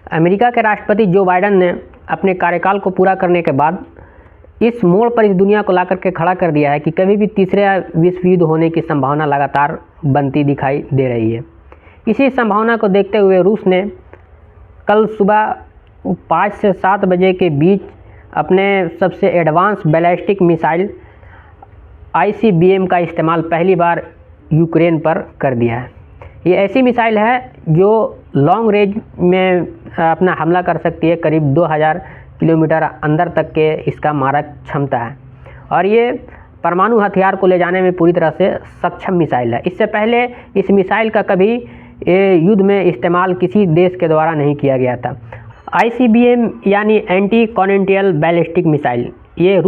America के राष्ट्रपति Joe Biden ने अपने कार्यकाल को पूरा करने के बाद इस मोड़ पर इस दुनिया को ला करके खड़ा कर दिया है कि कभी भी तीसरे विश्व युद्ध होने की संभावना लगातार बनती दिखाई दे रही है। इसी संभावना को देखते हुए रूस ने कल सुबह 5 से 7 बजे के बीच अपने सबसे एडवांस बैलिस्टिक मिसाइल ICBM का इस्तेमाल पहली बार यूक्रेन पर कर दिया है। ये ऐसी मिसाइल है जो लॉन्ग रेंज में अपना हमला कर सकती है, करीब 2000 किलोमीटर अंदर तक के इसका मारक क्षमता है और ये परमाणु हथियार को ले जाने में पूरी तरह से सक्षम मिसाइल है। इससे पहले इस मिसाइल का कभी युद्ध में इस्तेमाल किसी देश के द्वारा नहीं किया गया था। ICBM यानी एंटी कॉन्टिनेंटल बैलिस्टिक मिसाइल ये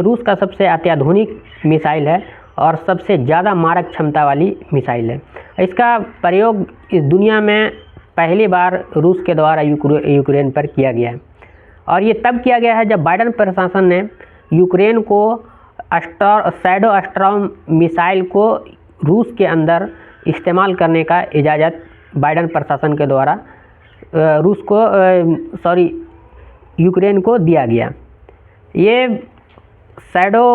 रूस का सबसे अत्याधुनिक मिसाइल है और सबसे ज़्यादा मारक क्षमता वाली मिसाइल है। इसका प्रयोग इस दुनिया में पहली बार रूस के द्वारा यूक्रेन पर किया गया है और ये तब किया गया है जब बाइडेन प्रशासन ने यूक्रेन को शैडो स्टॉर्म मिसाइल को रूस के अंदर इस्तेमाल करने का इजाज़त बाइडेन प्रशासन के द्वारा यूक्रेन को दिया गया। ये शैडो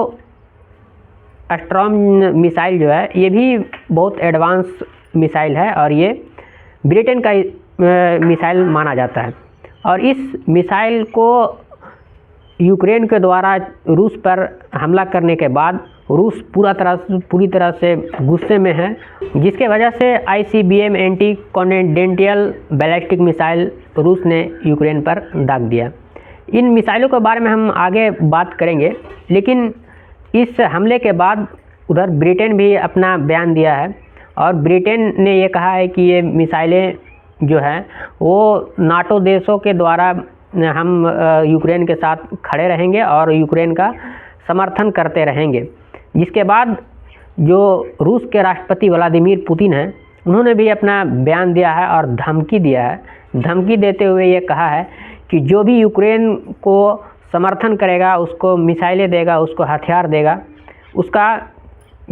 स्टॉर्म मिसाइल जो है ये भी बहुत एडवांस मिसाइल है और ये ब्रिटेन का मिसाइल माना जाता है और इस मिसाइल को यूक्रेन के द्वारा रूस पर हमला करने के बाद रूस पूरी तरह से गुस्से में है, जिसके वजह से ICBM anti continental ballistic missile रूस ने यूक्रेन पर दाग दिया। इन मिसाइलों के बारे में हम आगे बात करेंगे, लेकिन इस हमले के बाद उधर ब्रिटेन भी अपना बयान दिया है और ब्रिटेन ने ये कहा है कि ये मिसाइलें जो हैं वो नाटो देशों के द्वारा हम यूक्रेन के साथ खड़े रहेंगे और यूक्रेन का समर्थन करते रहेंगे। जिसके बाद जो रूस के राष्ट्रपति व्लादिमीर पुतिन हैं उन्होंने भी अपना बयान दिया है और धमकी दिया है। धमकी देते हुए ये कहा है कि जो भी यूक्रेन को समर्थन करेगा, उसको मिसाइलें देगा, उसको हथियार देगा, उसका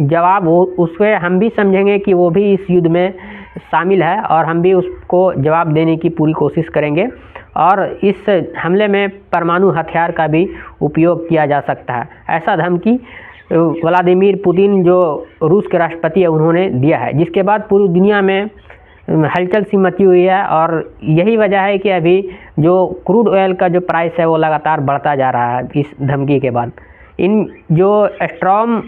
जवाब उससे हम भी समझेंगे कि वो भी इस युद्ध में शामिल है और हम भी उसको जवाब देने की पूरी कोशिश करेंगे और इस हमले में परमाणु हथियार का भी उपयोग किया जा सकता है। ऐसा धमकी व्लादिमीर पुतिन जो रूस के राष्ट्रपति है उन्होंने दिया है, जिसके बाद पूरी दुनिया में हलचल सी मची हुई है और यही वजह है कि अभी जो क्रूड ऑयल का जो प्राइस है वो लगातार बढ़ता जा रहा है इस धमकी के बाद। इन जो स्टॉर्म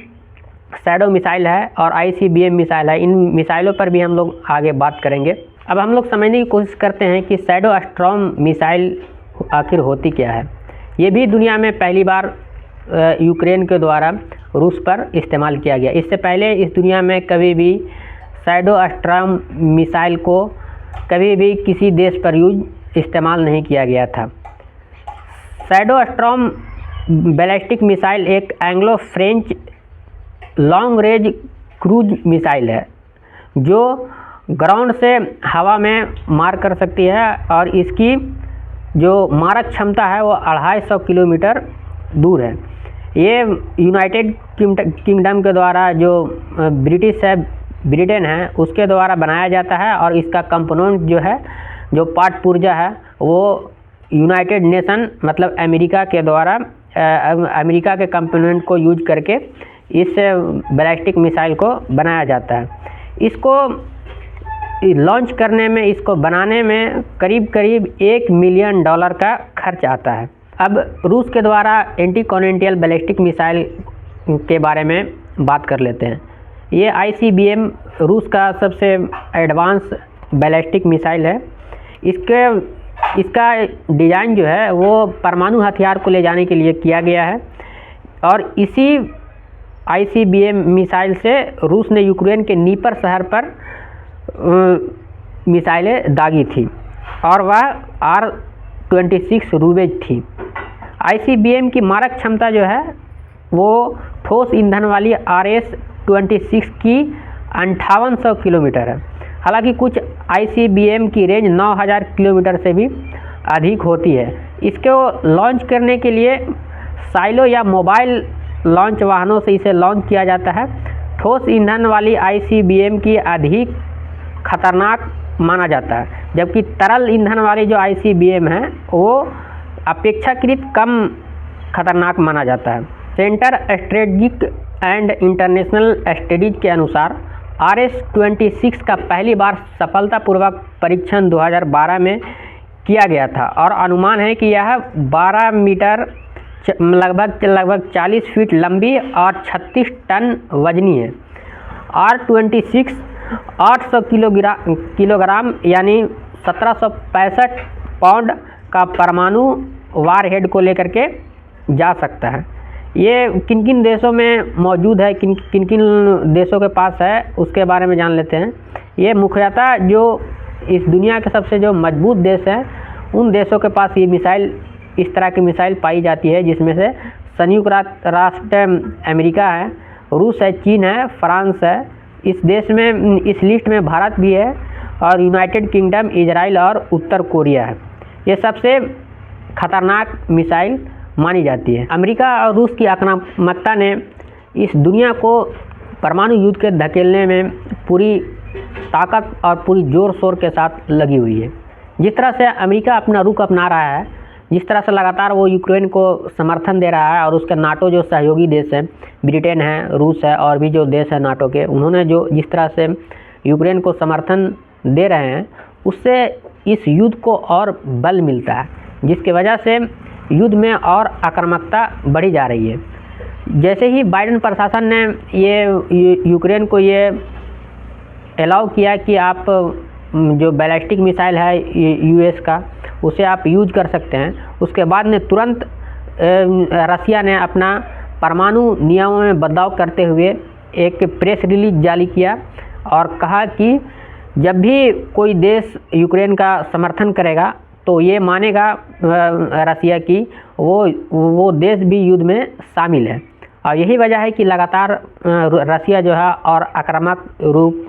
शैडो मिसाइल है और ICBM मिसाइल है, इन मिसाइलों पर भी हम लोग आगे बात करेंगे। अब हम लोग समझने की कोशिश करते हैं कि शैडो स्टॉर्म मिसाइल आखिर होती क्या है। ये भी दुनिया में पहली बार यूक्रेन के द्वारा रूस पर इस्तेमाल किया गया। इससे पहले इस दुनिया में कभी भी शैडो स्टॉर्म मिसाइल को कभी भी किसी देश पर इस्तेमाल नहीं किया गया था। शैडो स्टॉर्म बैलिस्टिक मिसाइल एक Anglo French long range cruise missile है जो ग्राउंड से हवा में मार कर सकती है और इसकी जो मारक क्षमता है वो 250 किलोमीटर दूर है। ये यूनाइटेड किंगडम के द्वारा जो ब्रिटेन है उसके द्वारा बनाया जाता है और इसका कंपोनेंट जो है, जो पार्ट पुर्जा है, वो यूनाइटेड नेशन मतलब अमेरिका के द्वारा अमेरिका के कंपोनेंट को यूज करके इस बैलिस्टिक मिसाइल को बनाया जाता है। इसको लॉन्च करने में, इसको बनाने में करीब $1 मिलियन का खर्च आता है। अब रूस के द्वारा एंटी कॉन्टिनेंटल बैलिस्टिक मिसाइल के बारे में बात कर लेते हैं। ये ICBM रूस का सबसे एडवांस बैलिस्टिक मिसाइल है। इसका डिज़ाइन जो है वो परमाणु हथियार को ले जाने के लिए किया गया है और इसी ICBM मिसाइल से रूस ने यूक्रेन के नीपर शहर पर मिसाइलें दागी थी और वह R-26 रूबेज थी। ICBM की मारक क्षमता जो है वो ठोस ईंधन वाली RS-26 की 5800 किलोमीटर है। हालांकि कुछ ICBM की रेंज 9000 किलोमीटर से भी अधिक होती है। इसको लॉन्च करने के लिए साइलो या मोबाइल लॉन्च वाहनों से इसे लॉन्च किया जाता है। ठोस ईंधन वाली ICBM की अधिक खतरनाक माना जाता है, जबकि तरल ईंधन वाली जो ICBM है वो अपेक्षाकृत कम खतरनाक माना जाता है। Centre strategic and international studies के अनुसार RS-26 का पहली बार सफलतापूर्वक परीक्षण 2012 में किया गया था और अनुमान है कि यह 12 मीटर लगभग 40 फीट लंबी और 36 टन वजनी है। R-26 800 किलोग्राम यानी 1765 पाउंड का परमाणु वारहेड को लेकर के जा सकता है। ये किन किन देशों में मौजूद है, किन किन देशों के पास है, उसके बारे में जान लेते हैं। ये मुख्यतः जो इस दुनिया के सबसे जो मजबूत देश हैं उन देशों के पास ये मिसाइल, इस तरह की मिसाइल पाई जाती है, जिसमें से संयुक्त राष्ट्र अमेरिका है, रूस है, चीन है, फ्रांस है। इस देश में, इस लिस्ट में भारत भी है और यूनाइटेड किंगडम, इजराइल और उत्तर कोरिया है। ये सबसे खतरनाक मिसाइल मानी जाती है। अमेरिका और रूस की आक्रामकता ने इस दुनिया को परमाणु युद्ध के धकेलने में पूरी ताकत और पूरी जोर शोर के साथ लगी हुई है। जिस तरह से अमेरिका अपना रुख अपना रहा है, जिस तरह से लगातार वो यूक्रेन को समर्थन दे रहा है और उसके नाटो जो सहयोगी देश है, ब्रिटेन है, रूस है और भी जो देश है नाटो के, उन्होंने जो जिस तरह से यूक्रेन को समर्थन दे रहे हैं, उससे इस युद्ध को और बल मिलता है, जिसकी वजह से युद्ध में और आक्रामकता बढ़ी जा रही है। जैसे ही बाइडेन प्रशासन ने ये यूक्रेन को ये अलाउ किया कि आप जो बैलिस्टिक मिसाइल है US का, उसे आप यूज कर सकते हैं, उसके बाद में तुरंत रसिया ने अपना परमाणु नियमों में बदलाव करते हुए एक प्रेस रिलीज जारी किया और कहा कि जब भी कोई देश यूक्रेन का समर्थन करेगा तो ये मानेगा रसिया की वो देश भी युद्ध में शामिल है। और यही वजह है कि लगातार रसिया जो है और आक्रामक रूप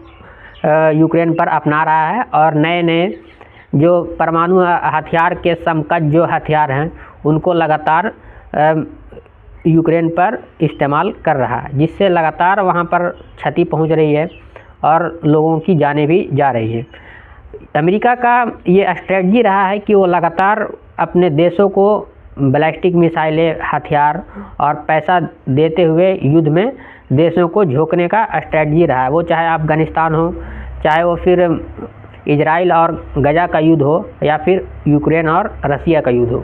यूक्रेन पर अपना रहा है और नए नए जो परमाणु हथियार के समकक्ष जो हथियार हैं उनको लगातार यूक्रेन पर इस्तेमाल कर रहा है, जिससे लगातार वहाँ पर क्षति पहुँच रही है और लोगों की जानें भी जा रही है। अमेरिका का ये स्ट्रेटजी रहा है कि वो लगातार अपने देशों को बैलिस्टिक मिसाइलें, हथियार और पैसा देते हुए युद्ध में देशों को झोंकने का स्ट्रेटजी रहा है। वो चाहे अफगानिस्तान हो, चाहे वो फिर इजराइल और गजा का युद्ध हो, या फिर यूक्रेन और रसिया का युद्ध हो।